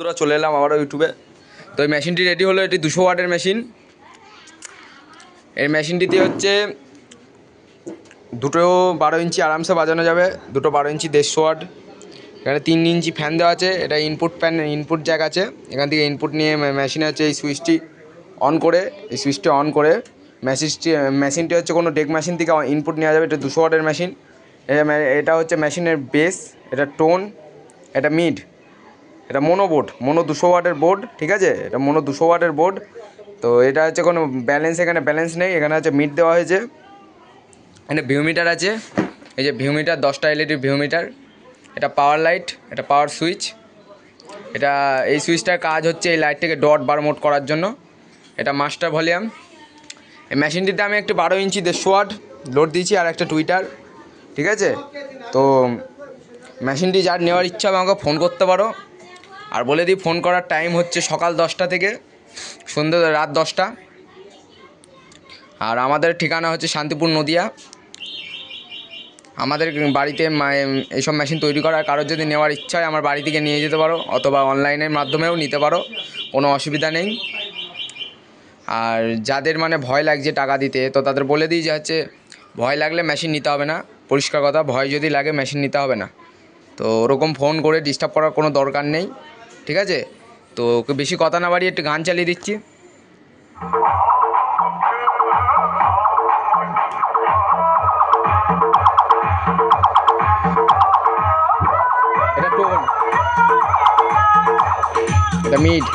তোরা চলে এলাম আবারও ইউটিউবে। তো এই মেশিনটি রেডি হলো। এটি 200 ওয়াটের মেশিন। এই মেশিনটিতে হচ্ছে দুটো 12 ইঞ্চি আরামসে বাজানো যাবে, দুটো 12 ইঞ্চি 150 ওয়াট। এখানে 3 ইঞ্চি ফ্যান দেওয়া আছে। এটা ইনপুট ফ্যান, ইনপুট জ্যাক আছে। এখান থেকে ইনপুট নিয়ে মেশিনে হচ্ছে এই সুইচটি অন করে, মেশিনটি হচ্ছে কোনো ডেক মেশিন থেকে ইনপুট নেওয়া যাবে। এটা 200 ওয়াটের মেশিন। এটা হচ্ছে মেশিনের বেস, এটা টোন, এটা মিড, এটা মোনো 200 ওয়াটের বোর্ড। ঠিক আছে, এটা মোনো 200 ওয়াটের বোর্ড। তো এটা হচ্ছে কোনো ব্যালেন্স, এখানে ব্যালেন্স নেই। এখানে হচ্ছে মিড দেওয়া হয়েছে। এখানে ভিউমিটার আছে, এই যে ভিউমিটার, 10টা এলইডি ভিউমিটার। এটা পাওয়ার লাইট, এটা পাওয়ার সুইচ। এই সুইচটার কাজ হচ্ছে এই লাইটটাকে ডট বার মোড করার জন্য। এটা মাস্টার ভলিউম। এই মেশিনটিতে আমি একটি 12 ইঞ্চি 150 ওয়াট লোড দিয়েছি আর একটা টুইটার। ঠিক আছে, তো মেশিনটি যার নেওয়ার ইচ্ছা আমাকে ফোন করতে পারো। আর বলে দিই, ফোন করার টাইম হচ্ছে সকাল 10টা থেকে সন্ধ্যে রাত 10টা। আর আমাদের ঠিকানা হচ্ছে শান্তিপুর, নদিয়া। আমাদের বাড়িতে এইসব মেশিন তৈরি করার কারোর যদি নেওয়ার ইচ্ছা হয় আমার বাড়ি থেকে নিয়ে যেতে পারো, অথবা অনলাইনের মাধ্যমেও নিতে পারো, কোনো অসুবিধা নেই। আর যাদের ভয় লাগছে টাকা দিতে, তো তাদের বলে দিই যে হচ্ছে ভয় লাগলে মেশিন নিতে হবে না। পরিষ্কার কথা, ভয় যদি লাগে মেশিন নিতে হবে না। তো ওরকম ফোন করে ডিস্টার্ব করার কোনো দরকার নেই। ঠিক আছে, তো বেশি কথা না বাড়িয়ে একটু গান চালিয়ে দিচ্ছি। এটা টোন, এটা মিড।